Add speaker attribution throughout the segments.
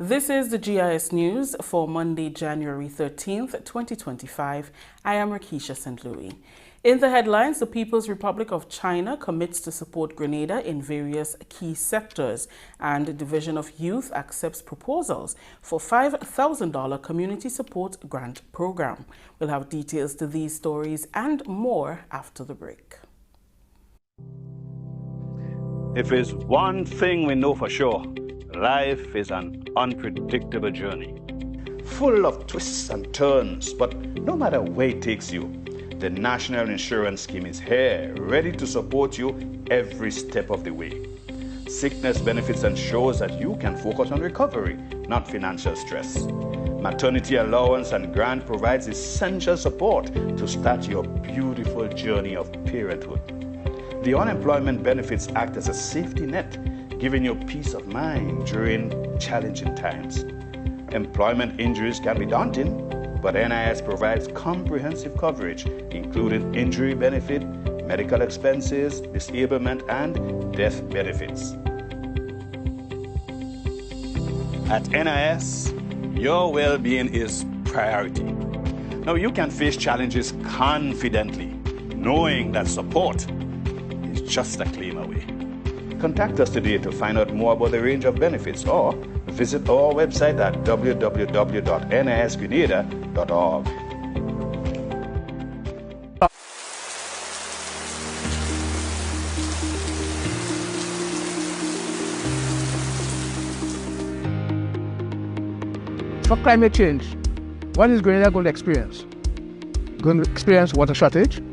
Speaker 1: This is the GIS News for Monday, January 13th, 2025. I am Rakisha St. Louis. In the headlines, the People's Republic of China commits to support Grenada in various key sectors, and the Division of Youth accepts proposals for $5,000 community support grant program. We'll have details to these stories and more after the break.
Speaker 2: If there's one thing we know for sure, life is an unpredictable journey, full of twists and turns, but no matter where it takes you, the National Insurance Scheme is here, ready to support you every step of the way. Sickness benefits ensures that you can focus on recovery, not financial stress. Maternity allowance and grant provides essential support to start your beautiful journey of parenthood. The unemployment benefits act as a safety net, giving you peace of mind during challenging times. Employment injuries can be daunting, but NIS provides comprehensive coverage, including injury benefit, medical expenses, disablement, and death benefits. At NIS, your well-being is priority. Now you can face challenges confidently, knowing that support is just a claim away. Contact us today to find out more about the range of benefits, or visit our website at www.nisgrenada.org.
Speaker 3: For climate change, what is Grenada going to experience? Going to experience water shortage.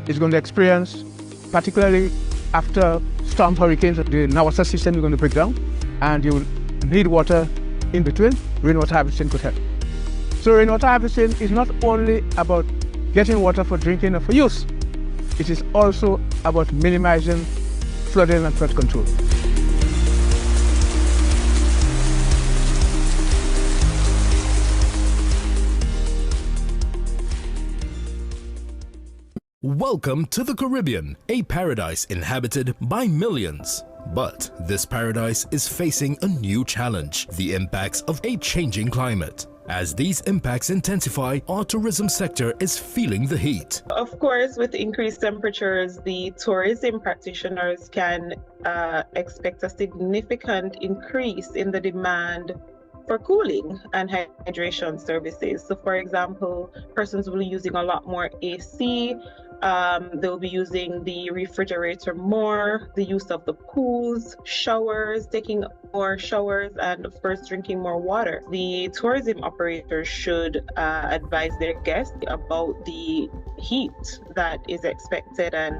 Speaker 3: It's going to experience, particularly after storm hurricanes, the water system is going to break down, and you will need water in between. Rainwater harvesting could help. So rainwater harvesting is not only about getting water for drinking or for use, it is also about minimizing flooding and flood control.
Speaker 4: Welcome to the Caribbean, a paradise inhabited by millions. But this paradise is facing a new challenge, the impacts of a changing climate. As these impacts intensify, our tourism sector is feeling the heat.
Speaker 5: Of course, with increased temperatures, the tourism practitioners can expect a significant increase in the demand for cooling and hydration services. So for example, persons will be using a lot more AC, they'll be using the refrigerator more, the use of the pools, showers, taking more showers, and of course drinking more water. The tourism operators should advise their guests about the heat that is expected, and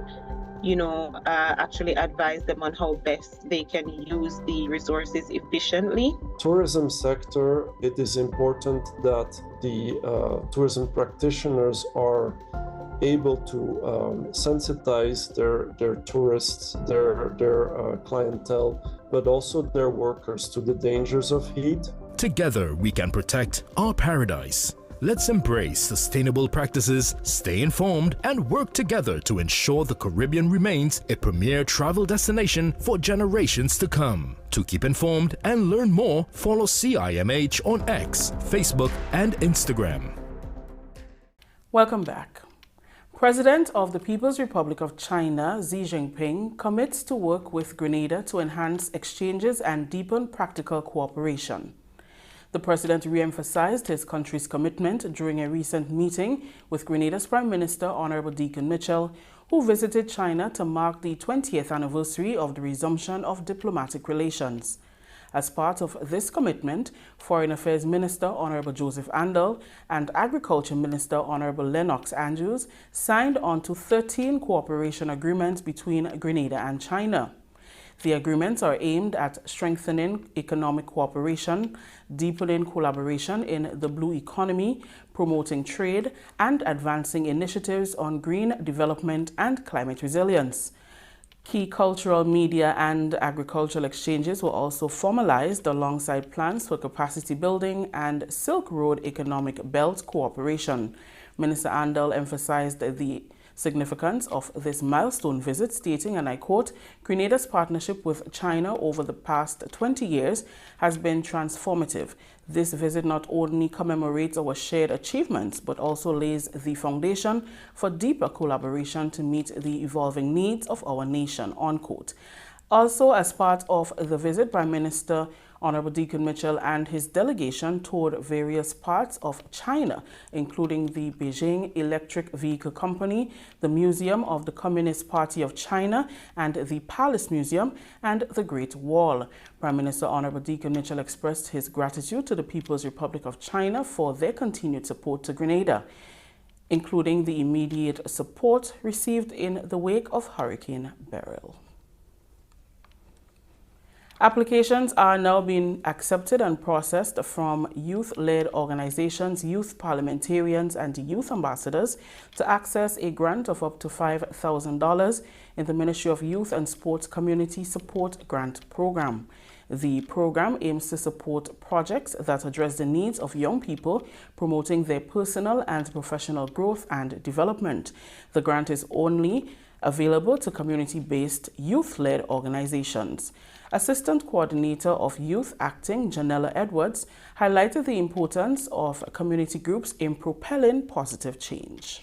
Speaker 5: actually advise them on how best they can use the resources efficiently.
Speaker 6: Tourism sector, it is important that the tourism practitioners are able to sensitize their tourists, their clientele, but also their workers to the dangers of heat.
Speaker 4: Together we can protect our paradise. Let's embrace sustainable practices, stay informed, and work together to ensure the Caribbean remains a premier travel destination for generations to come. To keep informed and learn more, follow CIMH on X, Facebook, and Instagram.
Speaker 1: Welcome back. President of the People's Republic of China, Xi Jinping, commits to work with Grenada to enhance exchanges and deepen practical cooperation. The president re-emphasized his country's commitment during a recent meeting with Grenada's Prime Minister, Honorable Deacon Mitchell, who visited China to mark the 20th anniversary of the resumption of diplomatic relations. As part of this commitment, Foreign Affairs Minister Honorable Joseph Andal and Agriculture Minister Honorable Lennox Andrews signed on to 13 cooperation agreements between Grenada and China. The agreements are aimed at strengthening economic cooperation, deepening collaboration in the blue economy, promoting trade, and advancing initiatives on green development and climate resilience. Key cultural, media, and agricultural exchanges were also formalized alongside plans for capacity building and Silk Road economic belt cooperation. Minister Andal emphasized the significance of this milestone visit, stating, and I quote, "Grenada's partnership with China over the past 20 years has been transformative. This visit not only commemorates our shared achievements, but also lays the foundation for deeper collaboration to meet the evolving needs of our nation," unquote. Also, as part of the visit, Prime Minister Honorable Deacon Mitchell and his delegation toured various parts of China, including the Beijing Electric Vehicle Company, the Museum of the Communist Party of China, and the Palace Museum, and the Great Wall. Prime Minister Honorable Deacon Mitchell expressed his gratitude to the People's Republic of China for their continued support to Grenada, including the immediate support received in the wake of Hurricane Beryl. Applications are now being accepted and processed from youth-led organizations, youth parliamentarians, and youth ambassadors to access a grant of up to $5,000 in the Ministry of Youth and Sports Community Support Grant Program. The program aims to support projects that address the needs of young people, promoting their personal and professional growth and development. The grant is only available to community-based youth-led organizations. Assistant Coordinator of Youth Acting, Janella Edwards, highlighted the importance of community groups in propelling positive change.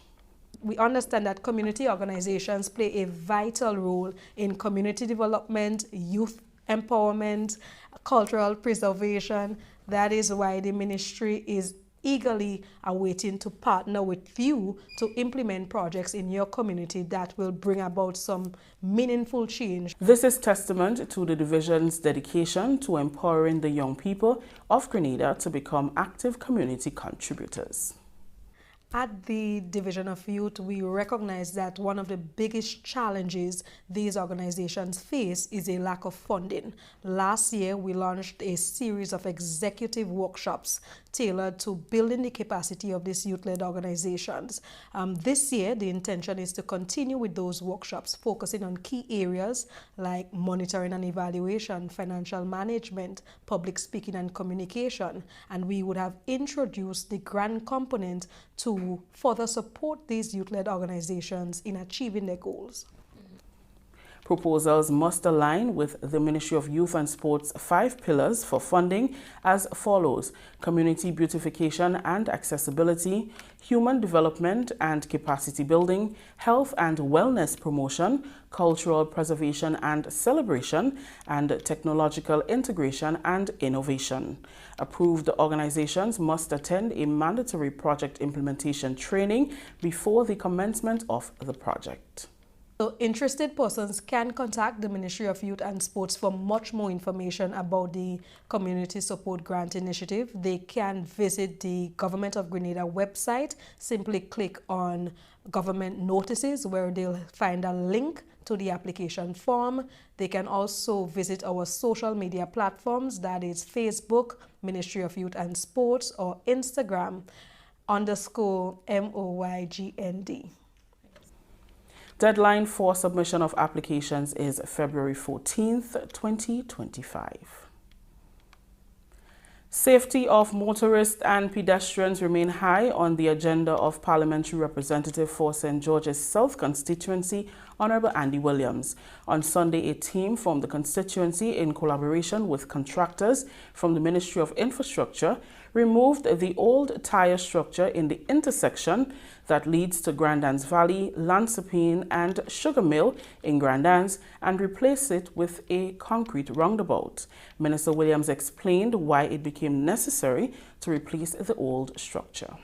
Speaker 7: We understand that community organizations play a vital role in community development, youth empowerment, cultural preservation. That is why the ministry is eagerly awaiting to partner with you to implement projects in your community that will bring about some meaningful change.
Speaker 1: This is testament to the division's dedication to empowering the young people of Grenada to become active community contributors.
Speaker 7: At the Division of Youth, we recognize that one of the biggest challenges these organizations face is a lack of funding. Last year, we launched a series of executive workshops tailored to building the capacity of these youth-led organizations. This year, the intention is to continue with those workshops, focusing on key areas like monitoring and evaluation, financial management, public speaking and communication. And we would have introduced the grant component to further support these youth-led organizations in achieving their goals.
Speaker 1: Proposals must align with the Ministry of Youth and Sport's 5 pillars for funding as follows: community beautification and accessibility, human development and capacity building, health and wellness promotion, cultural preservation and celebration, and technological integration and innovation. Approved organizations must attend a mandatory project implementation training before the commencement of the project.
Speaker 7: So interested persons can contact the Ministry of Youth and Sports for much more information about the Community Support Grant Initiative. They can visit the Government of Grenada website. Simply click on Government Notices, where they'll find a link to the application form. They can also visit our social media platforms, that is Facebook, Ministry of Youth and Sports, or Instagram _MOYGND.
Speaker 1: Deadline for submission of applications is February 14th, 2025. Safety of motorists and pedestrians remain high on the agenda of Parliamentary Representative for St. George's South constituency, Honorable Andy Williams. On Sunday, a team from the constituency, in collaboration with contractors from the Ministry of Infrastructure, removed the old tire structure in the intersection that leads to Grand Anse Valley, Lansepine, and Sugar Mill in Grand Anse and replaced it with a concrete roundabout. Minister Williams explained why it became necessary to replace the old structure.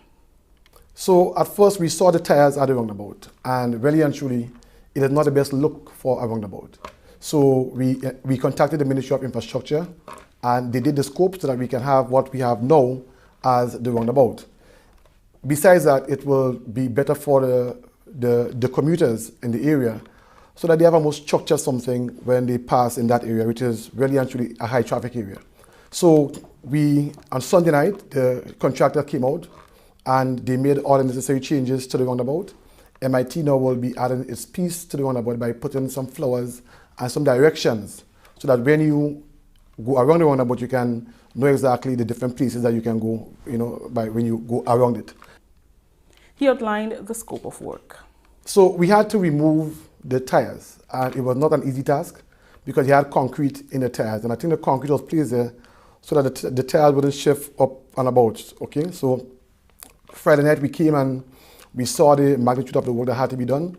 Speaker 8: So at first we saw the tires at the roundabout, and really and truly it is not the best look for a roundabout. So we contacted the Ministry of Infrastructure, and they did the scope so that we can have what we have now as the roundabout. Besides that, it will be better for the commuters in the area so that they have a more structure something when they pass in that area, which is really actually a high traffic area. So on Sunday night, the contractor came out and they made all the necessary changes to the roundabout. MIT now will be adding its piece to the roundabout by putting some flowers and some directions so that when you go around the roundabout, you can know exactly the different places that you can go, when you go around it.
Speaker 1: He outlined the scope of work.
Speaker 8: So we had to remove the tires, and it was not an easy task because you had concrete in the tires, and I think the concrete was placed there so that the tires wouldn't shift up and about. Okay, so Friday night we came and we saw the magnitude of the work that had to be done.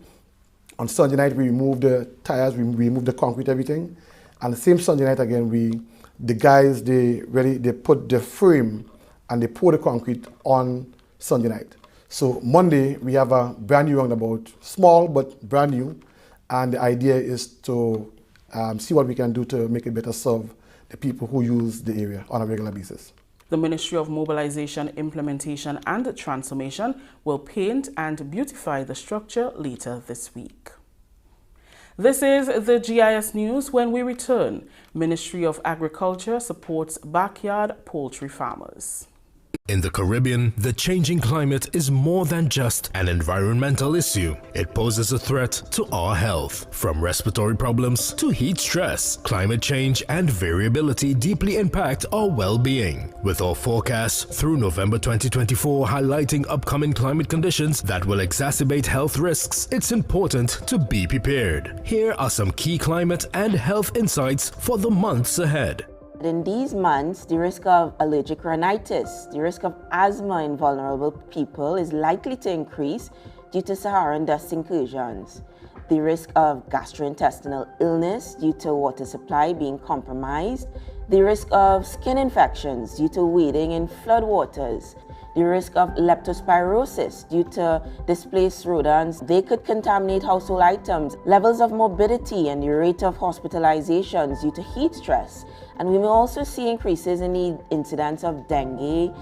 Speaker 8: On Sunday night we removed the tires, we removed the concrete, everything, and the same Sunday night again the guys they put the frame and they pour the concrete on Sunday night. So Monday we have a brand new roundabout, small but brand new, and the idea is to see what we can do to make it better serve the people who use the area on a regular basis.
Speaker 1: The Ministry of Mobilization, Implementation and Transformation will paint and beautify the structure later this week. This is the GIS News. When we return, Ministry of Agriculture supports backyard poultry farmers.
Speaker 4: In the Caribbean, the changing climate is more than just an environmental issue. It poses a threat to our health. From respiratory problems to heat stress, climate change and variability deeply impact our well-being. With our forecasts through November 2024 highlighting upcoming climate conditions that will exacerbate health risks, it's important to be prepared. Here are some key climate and health insights for the months ahead.
Speaker 9: In these months, the risk of allergic rhinitis, the risk of asthma in vulnerable people is likely to increase due to Saharan dust incursions. The risk of gastrointestinal illness due to water supply being compromised. The risk of skin infections due to wading in floodwaters. The risk of leptospirosis due to displaced rodents. They could contaminate household items. Levels of morbidity and the rate of hospitalizations due to heat stress. And we may also see increases in the incidence of dengue,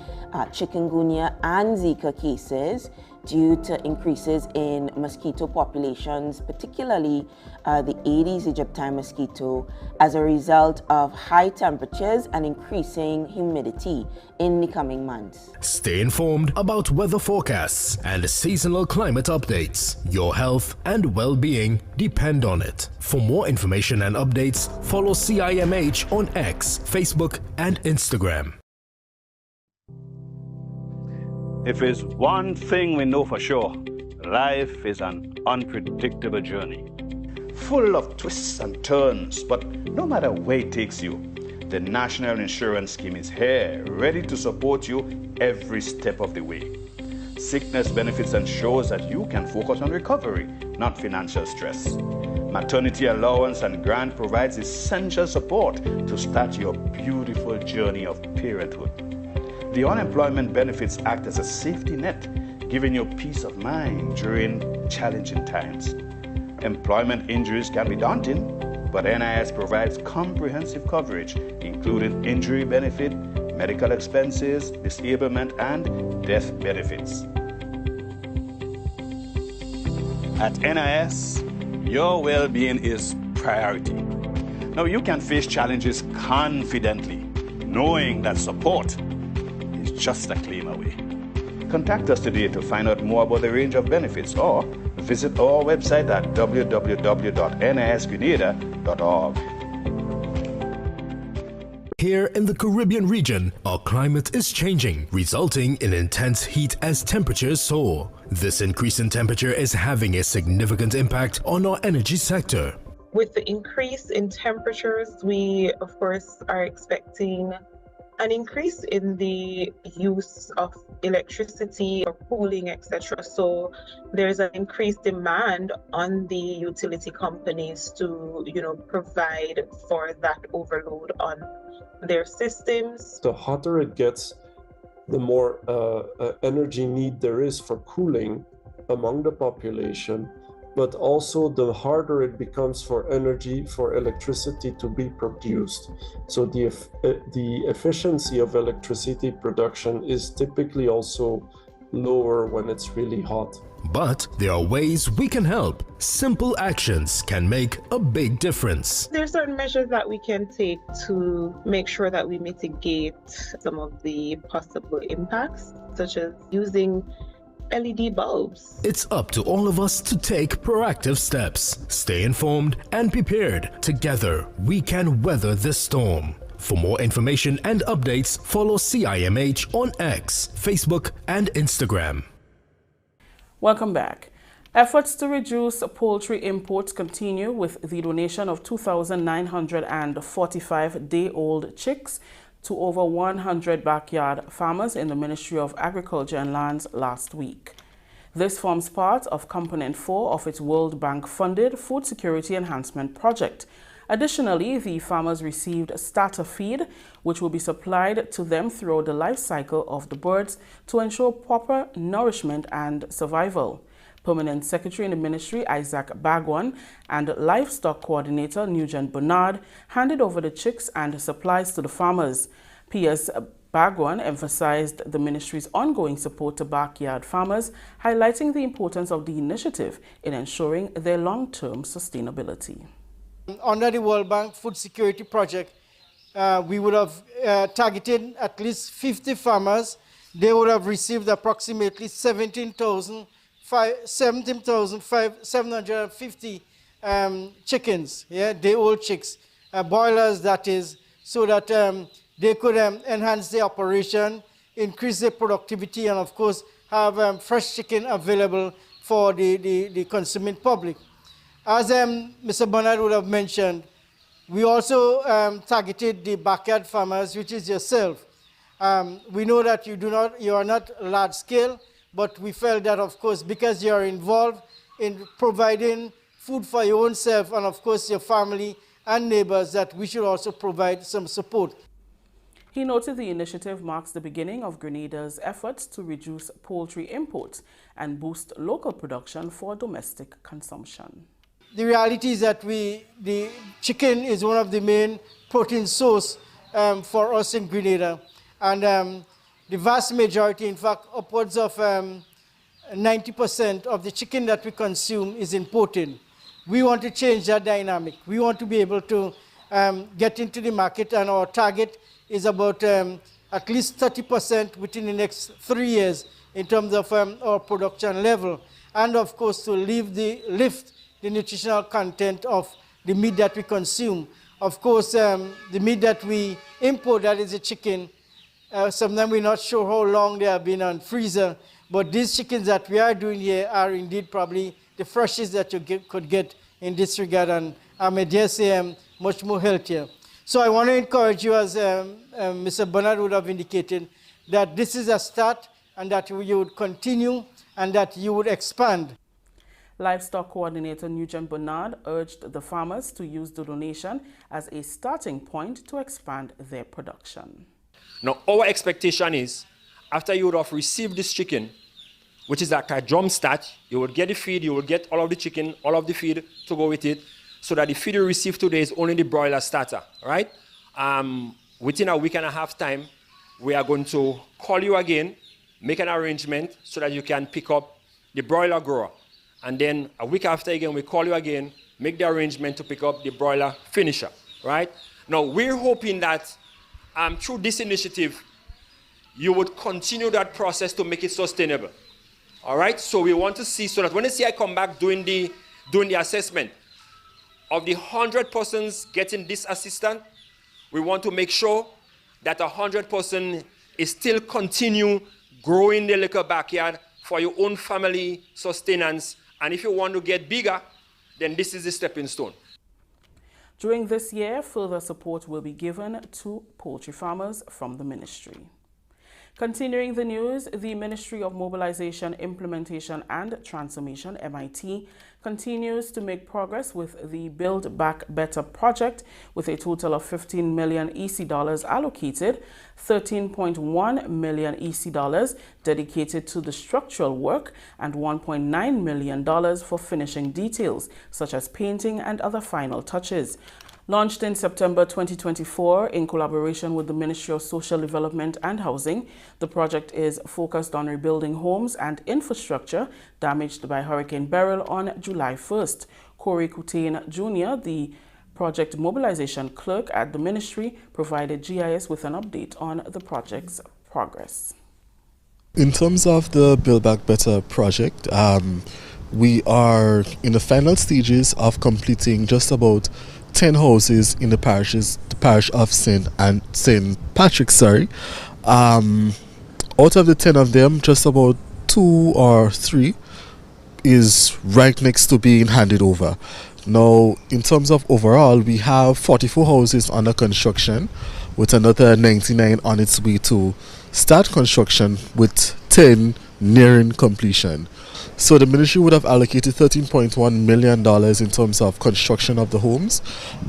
Speaker 9: chikungunya and Zika cases due to increases in mosquito populations, particularly the Aedes aegypti mosquito, as a result of high temperatures and increasing humidity in the coming months.
Speaker 4: Stay informed about weather forecasts and seasonal climate updates. Your health and well-being depend on it. For more information and updates, follow CIMH on X, Facebook and Instagram.
Speaker 2: If it's one thing we know for sure, life is an unpredictable journey, full of twists and turns, but no matter where it takes you, the National Insurance Scheme is here, ready to support you every step of the way. Sickness benefits ensures that you can focus on recovery, not financial stress. Maternity allowance and grant provides essential support to start your beautiful journey of parenthood. The unemployment benefits act as a safety net, giving you peace of mind during challenging times. Employment injuries can be daunting, but NIS provides comprehensive coverage, including injury benefit, medical expenses, disablement, and death benefits. At NIS, your well-being is priority. Now you can face challenges confidently, knowing that support is just a claim away. Contact us today to find out more about the range of benefits or visit our website at www.nisgrenada.org.
Speaker 4: Here in the Caribbean region, our climate is changing, resulting in intense heat as temperatures soar. This increase in temperature is having a significant impact on our energy sector.
Speaker 5: With the increase in temperatures, we of course are expecting an increase in the use of electricity or cooling, etc. So there's an increased demand on the utility companies to, provide for that overload on their systems.
Speaker 6: The hotter it gets, the more energy need there is for cooling among the population, but also the harder it becomes for electricity to be produced. So the efficiency of electricity production is typically also lower when it's really hot.
Speaker 4: But there are ways we can help. Simple actions can make a big difference.
Speaker 5: There are certain measures that we can take to make sure that we mitigate some of the possible impacts, such as using LED bulbs.
Speaker 4: It's up to all of us to take proactive steps. Stay informed and prepared. Together, we can weather this storm. For more information and updates, follow CIMH on X, Facebook, and Instagram.
Speaker 1: Welcome back. Efforts to reduce poultry imports continue with the donation of 2,945 day-old chicks to over 100 backyard farmers in the Ministry of Agriculture and Lands last week. This forms part of Component 4 of its World Bank-funded Food Security Enhancement Project. Additionally, the farmers received starter feed, which will be supplied to them throughout the life cycle of the birds to ensure proper nourishment and survival. Permanent Secretary in the Ministry, Isaac Bagwan, and Livestock Coordinator, Nugent Bernard, handed over the chicks and supplies to the farmers. P.S. Bagwan emphasized the ministry's ongoing support to backyard farmers, highlighting the importance of the initiative in ensuring their long-term sustainability.
Speaker 10: Under the World Bank Food Security Project, we would have targeted at least 50 farmers. They would have received approximately 17,750 chickens, day-old chicks, boilers that is, so that they could enhance their operation, increase their productivity, and of course have fresh chicken available for the consuming public. As Mr. Bernard would have mentioned, we also targeted the backyard farmers, which is yourself. We know that you are not large scale, but we felt that, of course, because you are involved in providing food for your own self and, of course, your family and neighbors, that we should also provide some support.
Speaker 1: He noted the initiative marks the beginning of Grenada's efforts to reduce poultry imports and boost local production for domestic consumption.
Speaker 10: The reality is that the chicken is one of the main protein source for us in Grenada. And the vast majority, in fact, upwards of 90% of the chicken that we consume is imported. We want to change that dynamic. We want to be able to get into the market, and our target is about at least 30% within the next 3 years in terms of our production level. And of course, to lift the nutritional content of the meat that we consume. Of course, the meat that we import, that is the chicken, sometimes we're not sure how long they have been on freezer, but these chickens that we are doing here are indeed probably the freshest that you could get in this regard, and I may dare say much more healthier. So I want to encourage you, as Mr. Bernard would have indicated, that this is a start and that you would continue and that you would expand.
Speaker 1: Livestock Coordinator Nugent Bernard urged the farmers to use the donation as a starting point to expand their production.
Speaker 11: Now, our expectation is, after you would have received this chicken, which is like a drum start, you will get the feed, you will get all of the chicken, all of the feed to go with it, so that the feed you receive today is only the broiler starter, right? Within a week and a half time, we are going to call you again, make an arrangement so that you can pick up the broiler grower. And then a week after again, we call you again, make the arrangement to pick up the broiler finisher, right? Now, we're hoping that through this initiative, you would continue that process to make it sustainable, all right? So we want to see, so that when the CI come back doing the assessment, of the 100 persons getting this assistance, we want to make sure that 100% is still continue growing the little backyard for your own family sustenance. And if you want to get bigger, then this is the stepping stone.
Speaker 1: During this year, further support will be given to poultry farmers from the ministry. Continuing the news, the Ministry of Mobilization, Implementation and Transformation, MIT, continues to make progress with the Build Back Better project with a total of 15 million EC dollars allocated, 13.1 million EC dollars dedicated to the structural work, and $1.9 million for finishing details, such as painting and other final touches. Launched in September 2024 in collaboration with the Ministry of Social Development and Housing, the project is focused on rebuilding homes and infrastructure damaged by Hurricane Beryl on July 1st. Corey Coutain Jr., the project mobilization clerk at the ministry, provided GIS with an update on the project's progress.
Speaker 12: In terms of the Build Back Better project, we are in the final stages of completing just about 10 houses in the parish of St. Patrick's. Out of the 10 of them, just about 2 or 3 is right next to being handed over. Now, in terms of overall, we have 44 houses under construction, with another 99 on its way to start construction, with 10 nearing completion. So the ministry would have allocated $13.1 million in terms of construction of the homes,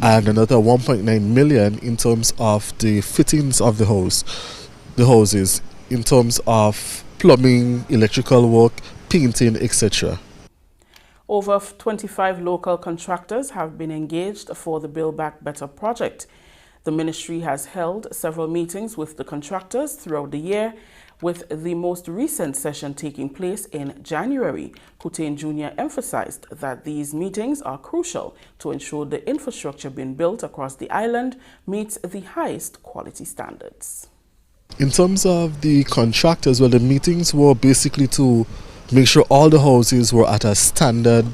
Speaker 12: and another $1.9 million in terms of the fittings of the houses, in terms of plumbing, electrical work, painting, etc.
Speaker 1: Over 25 local contractors have been engaged for the Build Back Better project. The ministry has held several meetings with the contractors throughout the year, with the most recent session taking place in January. Kutain Jr. emphasized that these meetings are crucial to ensure the infrastructure being built across the island meets the highest quality standards.
Speaker 12: In terms of the contractors, well, the meetings were basically to make sure all the houses were at a standard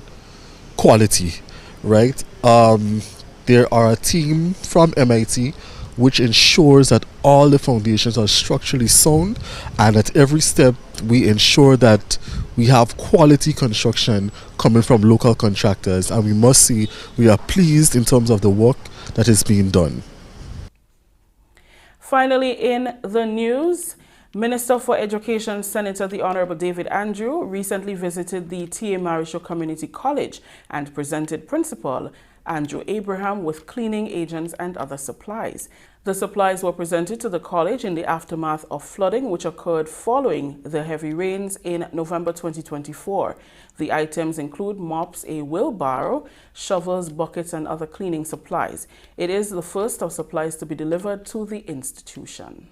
Speaker 12: quality, right? There are a team from MIT which ensures that all the foundations are structurally sound, and at every step we ensure that we have quality construction coming from local contractors, and we must see we are pleased in terms of the work that is being done.
Speaker 1: Finally, in the news, Minister for Education, Senator the Honorable David Andrew, recently visited the T.A. Marisho Community College and presented Principal Andrew Abraham with cleaning agents and other supplies. The supplies were presented to the college in the aftermath of flooding which occurred following the heavy rains in November 2024. The items include mops, a wheelbarrow, shovels, buckets, and other cleaning supplies. It is the first of supplies to be delivered to the institution.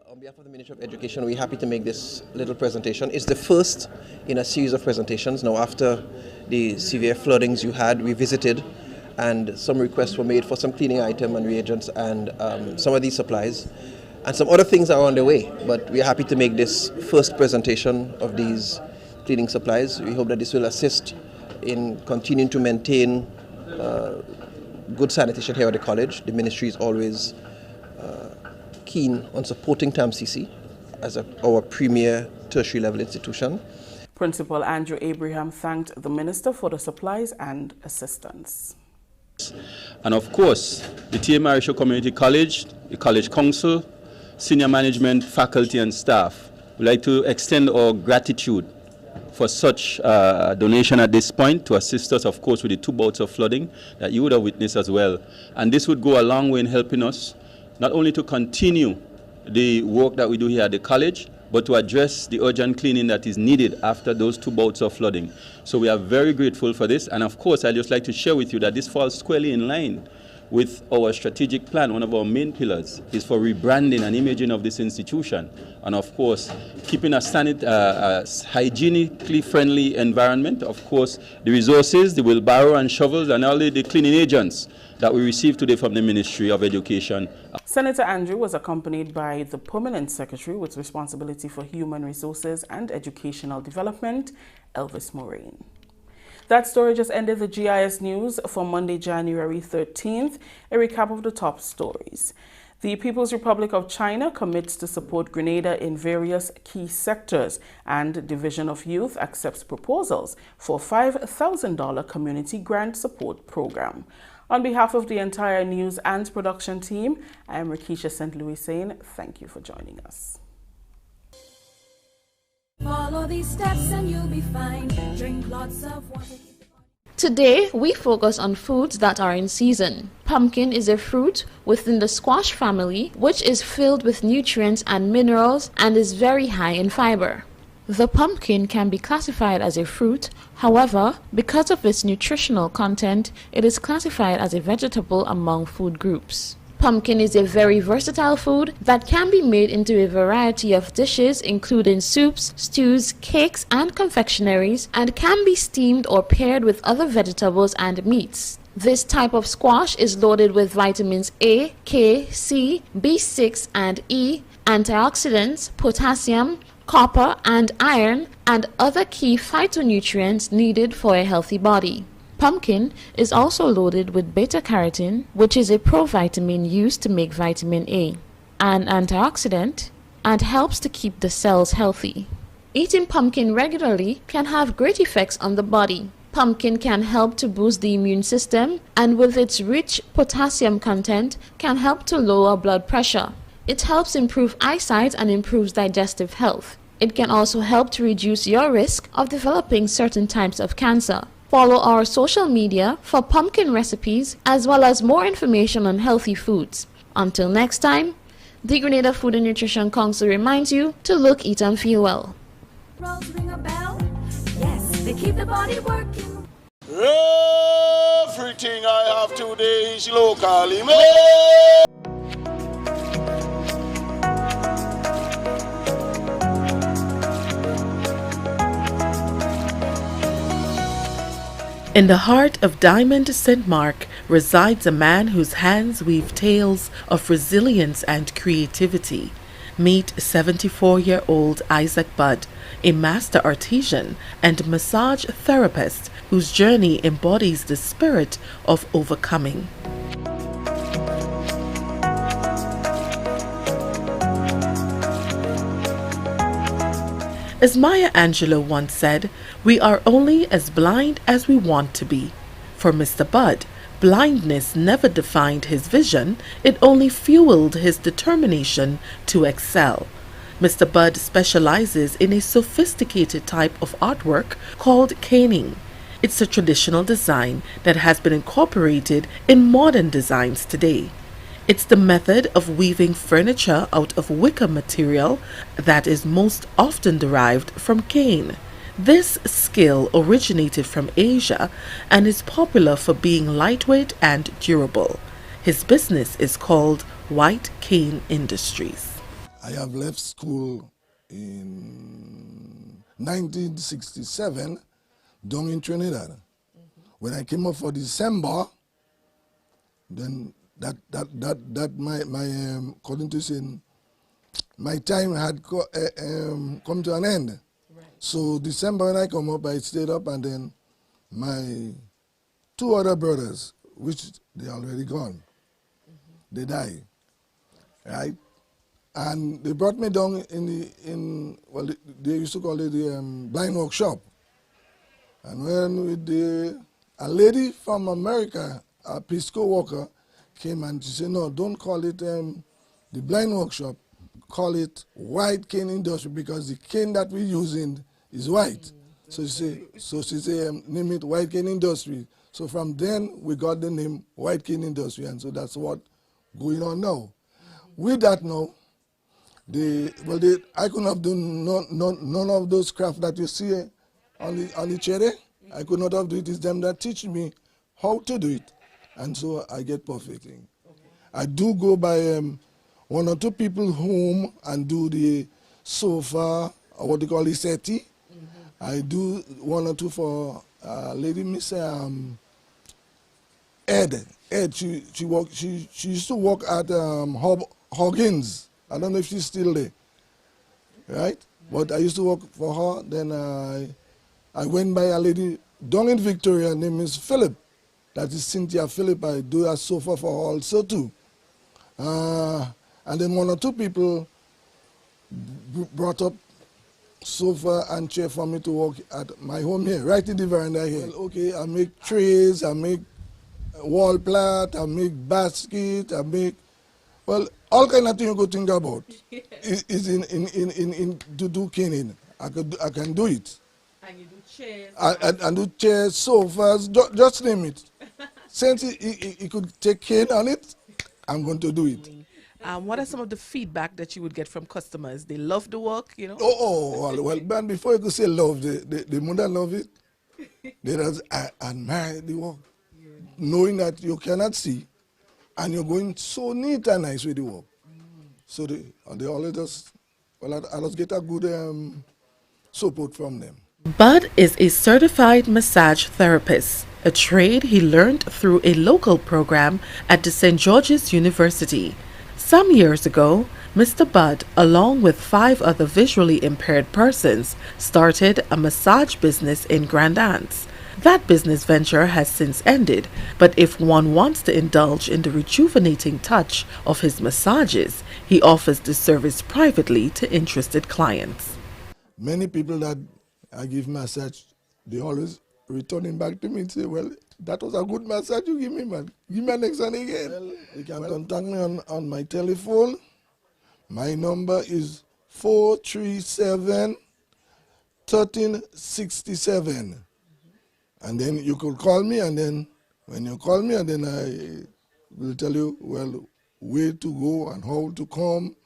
Speaker 13: On behalf of the Ministry of Education, we're happy to make this little presentation. It's the first in a series of presentations. Now, after the severe floodings you had, we visited, and some requests were made for some cleaning item and reagents and some of these supplies. And some other things are on the way, but we're happy to make this first presentation of these cleaning supplies. We hope that this will assist in continuing to maintain good sanitation here at the college. The ministry is always keen on supporting TAMCC as our premier tertiary level institution.
Speaker 1: Principal Andrew Abraham thanked the minister for the supplies and assistance.
Speaker 14: And of course, the T.A. Marisho Community College, the College Council, senior management, faculty and staff would like to extend our gratitude for such donation at this point to assist us, of course, with the 2 bouts of flooding that you would have witnessed as well. And this would go a long way in helping us not only to continue the work that we do here at the college, but to address the urgent cleaning that is needed after those 2 bouts of flooding. So we are very grateful for this. And of course, I'd just like to share with you that this falls squarely in line with our strategic plan. One of our main pillars is for rebranding and imaging of this institution. And of course, keeping a hygienically friendly environment. Of course, the resources, the wheelbarrow and shovels, and all the cleaning agents that we received today from the Ministry of Education.
Speaker 1: Senator Andrew was accompanied by the Permanent Secretary with responsibility for human resources and educational development, Elvis Moraine. That story just ended the GIS news for Monday, January 13th. A recap of the top stories. The People's Republic of China commits to support Grenada in various key sectors, and Division of Youth accepts proposals for $5,000 community grant support program. On behalf of the entire news and production team, I am Rakisha St. Louis saying thank you for joining us.
Speaker 15: Follow these steps and you'll be fine. Drink lots of water.
Speaker 16: Today, we focus on foods that are in season. Pumpkin is a fruit within the squash family, which is filled with nutrients and minerals and is very high in fiber. The pumpkin can be classified as a fruit. However, because of its nutritional content, it is classified as a vegetable among food groups. Pumpkin is a very versatile food that can be made into a variety of dishes, including soups, stews, cakes, and confectionaries, and can be steamed or paired with other vegetables and meats. This type of squash is loaded with vitamins A, K, C, B6 and E, antioxidants, potassium, copper and iron, and other key phytonutrients needed for a healthy body. Pumpkin is also loaded with beta-carotene, which is a provitamin used to make vitamin A, an antioxidant, and helps to keep the cells healthy. Eating pumpkin regularly can have great effects on the body. Pumpkin can help to boost the immune system, and with its rich potassium content can help to lower blood pressure. It helps improve eyesight and improves digestive health. It can also help to reduce your risk of developing certain types of cancer. Follow our social media for pumpkin recipes as well as more information on healthy foods. Until next time, the Grenada Food and Nutrition Council reminds you to look, eat and feel well.
Speaker 15: Rolls ring a bell? Yes, they keep the body working.
Speaker 17: Everything I have today is locally made.
Speaker 1: In the heart of Diamond St. Mark resides a man whose hands weave tales of resilience and creativity. Meet 74-year-old Isaac Budd, a master artisan and massage therapist whose journey embodies the spirit of overcoming. As Maya Angelou once said, we are only as blind as we want to be. For Mr. Budd, blindness never defined his vision, it only fueled his determination to excel. Mr. Budd specializes in a sophisticated type of artwork called caning. It's a traditional design that has been incorporated in modern designs today. It's the method of weaving furniture out of wicker material that is most often derived from cane. This skill originated from Asia and is popular for being lightweight and durable. His business is called White Cane Industries.
Speaker 17: I have left school in 1967 down in Trinidad. When I came up for December, then my according to saying, my time had come to an end. Right. So December when I come up, I stayed up, and then my two other brothers, which they already gone, they died, right? And they brought me down they used to call it the blind workshop. And when a lady from America, a Pisco worker, came and she said, no, don't call it the blind workshop, call it white cane industry, because the cane that we're using is white. So she said, name it white cane industry. So from then we got the name white cane industry, and so that's what going on now. With that now, I could not do none of those craft that you see on the cherry. I could not have do it. It's them that teach me how to do it. And so I get perfect. Okay. I do go by one or two people home and do the sofa, or what they call the settee. I do one or two for lady Miss Ed. She used to work at Hoggins. I don't know if she's still there, right? But I used to work for her. Then I went by a lady down in Victoria, her name is Philip. That is Cynthia Philip. I do a sofa for her also too. And then one or two people brought up sofa and chair for me to work at my home here, right in the veranda here. Well, okay, I make trays, I make wall plat, I make basket, I make, well, all kind of things you could think about is in to do caning. I can do it.
Speaker 1: And you do chairs.
Speaker 17: And do chairs, sofas, just name it. Since he could take cane on it, I'm going to do it.
Speaker 1: What are some of the feedback that you would get from customers? They love the work, you know?
Speaker 17: Well, man, before you could say love, the mother love it. They just admire the work. Yeah. Knowing that you cannot see, and you're going so neat and nice with the work. So they always just, I just get a good support from them.
Speaker 1: Budd is a certified massage therapist, a trade he learned through a local program at the St. George's University. Some years ago, Mr. Budd, along with 5 other visually impaired persons, started a massage business in Grand Anse. That business venture has since ended, but if one wants to indulge in the rejuvenating touch of his massages, he offers the service privately to interested clients.
Speaker 17: many people that I give massage, they always returning back to me and say, well, that was a good massage you give me, man. Give me an next one again. Well, you can contact me on my telephone. My number is 437-1367. And then you could call me, and then when you call me, and then I will tell you, well, where to go and how to come.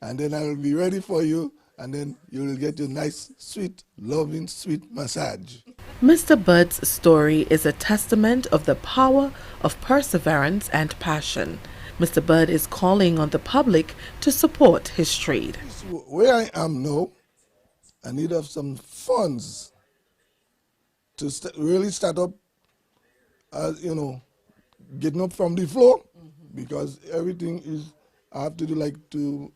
Speaker 17: And then I will be ready for you, and then you will get a nice, sweet, loving, sweet massage.
Speaker 1: Mr. Budd's story is a testament of the power of perseverance and passion. Mr. Budd is calling on the public to support his trade.
Speaker 17: Where I am now, I need of some funds to really start up, getting up from the floor, because everything is, I have to do like to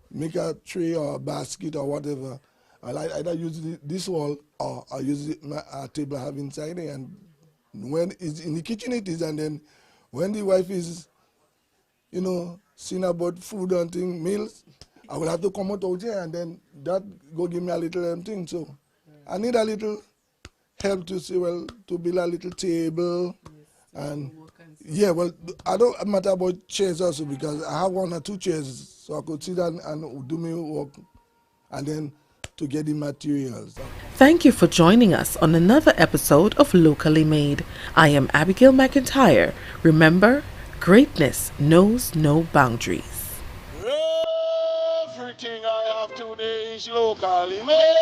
Speaker 17: make a tray or a basket or whatever. I either use this wall or I use a table I have inside there, and when it's in the kitchen it is, and then when the wife is, seeing about food and thing, meals, I will have to come out here, and then that go give me a little thing. So I need a little help to see, well, to build a little table. And yeah, well, I don't matter about chairs also, because I have 1 or 2 chairs, so I could sit down and do my work, and then to get the materials.
Speaker 1: Thank you for joining us on another episode of Locally Made. I am Abigail McIntyre. Remember, greatness knows no boundaries.
Speaker 17: Everything I have today is locally made.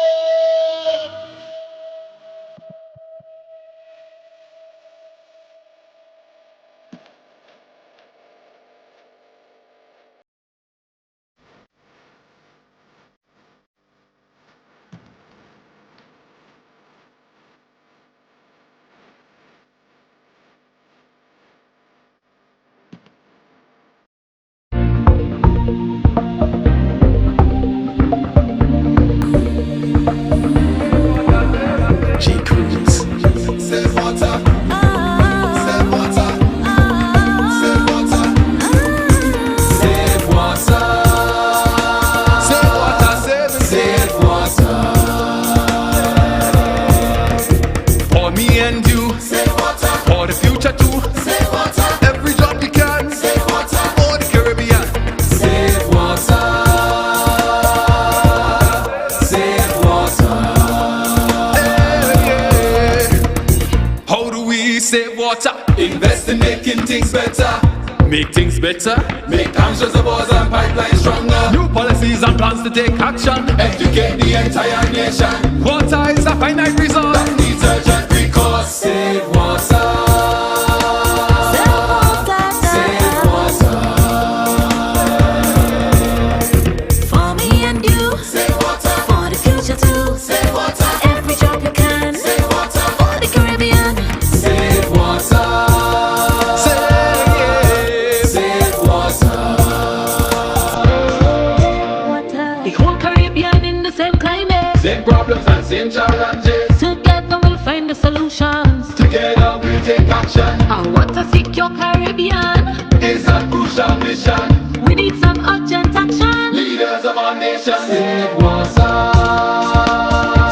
Speaker 18: Invest in making things better. Make things better. Make dams, reservoirs and pipelines stronger. New policies and plans to take action. Educate the entire nation. Water is a finite resource that needs urgent recourse. Save water. Save water. For me and you. Save water. For the future too. Save water. Every drop you can. Save water. For the Caribbean. Save water. Same problems and same challenges. Together we'll find the solutions. Together we'll take action. I want to secure Caribbean. It's a crucial mission. We need some urgent action. Leaders of our nation. Save water.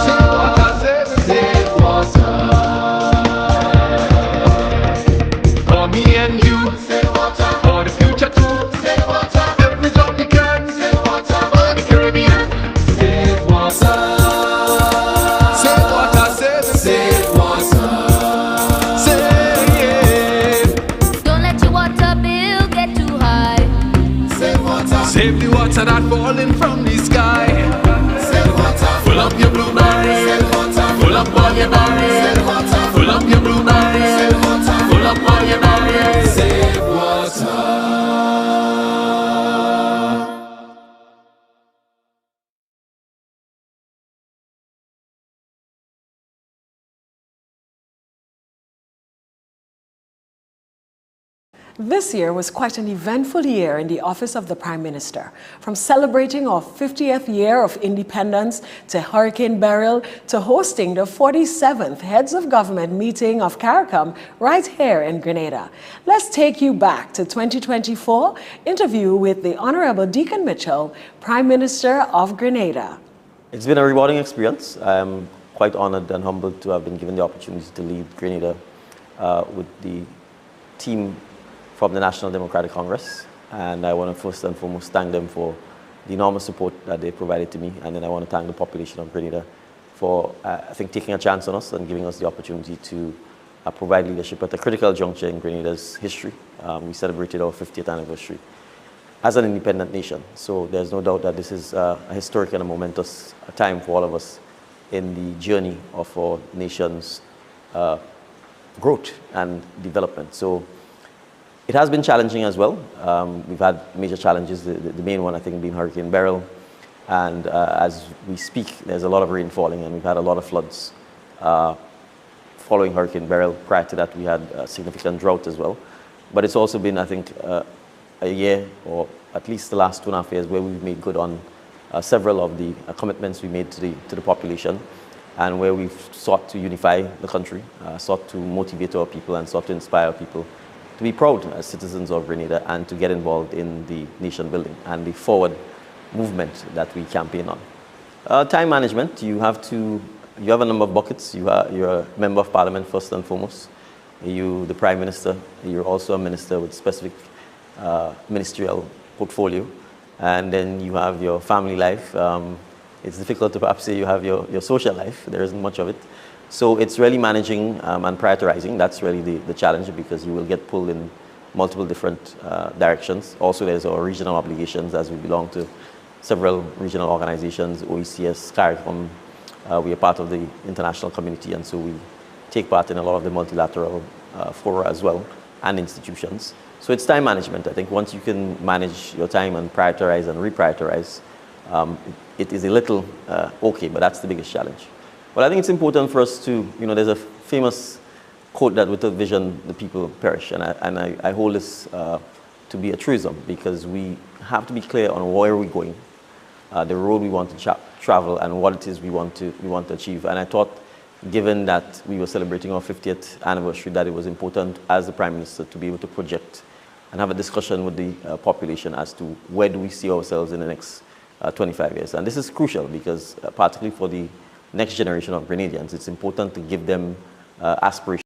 Speaker 18: Save water. Save water. For me and you. Save water. For the future too. Save water. Every job you can. Save water. For the Caribbean. Save water. Save the water that falling from the sky. Save water. Full up your blue barrel. Save water. Full up all your barrels. Save water. Full up your blue barrel. Save water. Full up all your barrels. Save water.
Speaker 19: This year was quite an eventful year in the office of the Prime Minister. From celebrating our 50th year of independence to hurricane burial to hosting the 47th Heads of Government meeting of CARICOM right here in Grenada. Let's take you back to 2024 interview with the Honorable Deacon Mitchell, Prime Minister of Grenada.
Speaker 20: It's been a rewarding experience. I'm quite honored and humbled to have been given the opportunity to lead Grenada with the team from the National Democratic Congress, and I want to first and foremost thank them for the enormous support that they provided to me, and then I want to thank the population of Grenada for, I think, taking a chance on us and giving us the opportunity to provide leadership at a critical juncture in Grenada's history. We celebrated our 50th anniversary as an independent nation, so there's no doubt that this is a historic and a momentous time for all of us in the journey of our nation's growth and development. So it has been challenging as well. We've had major challenges, the main one I think being Hurricane Beryl. And as we speak, there's a lot of rain falling and we've had a lot of floods following Hurricane Beryl. Prior to that, we had a significant drought as well. But it's also been, I think, a year, or at least the last 2.5 years, where we've made good on several of the commitments we made to the population, and where we've sought to unify the country, sought to motivate our people and sought to inspire people to be proud as citizens of Grenada and to get involved in the nation building and the forward movement that we campaign on. Time management, you have a number of buckets. You're a member of parliament first and foremost. You, the Prime Minister, you're also a minister with specific ministerial portfolio. And then you have your family life. It's difficult to perhaps say you have your social life. There isn't much of it. So it's really managing and prioritizing. That's really the challenge, because you will get pulled in multiple different directions. Also, there's our regional obligations, as we belong to several regional organizations, OECS, CARICOM. We are part of the international community, and so we take part in a lot of the multilateral fora as well, and institutions. So it's time management. I think once you can manage your time and prioritize and reprioritize, it is a little okay, but that's the biggest challenge. But I think it's important for us to, there's a famous quote that with a vision, the people perish. And I hold this to be a truism, because we have to be clear on where we're going, the road we want to travel, and what it is we want to achieve. And I thought, given that we were celebrating our 50th anniversary, that it was important as the Prime Minister to be able to project and have a discussion with the population as to where do we see ourselves in the next 25 years. And this is crucial because, particularly for the next generation of Grenadians, it's important to give them aspirations.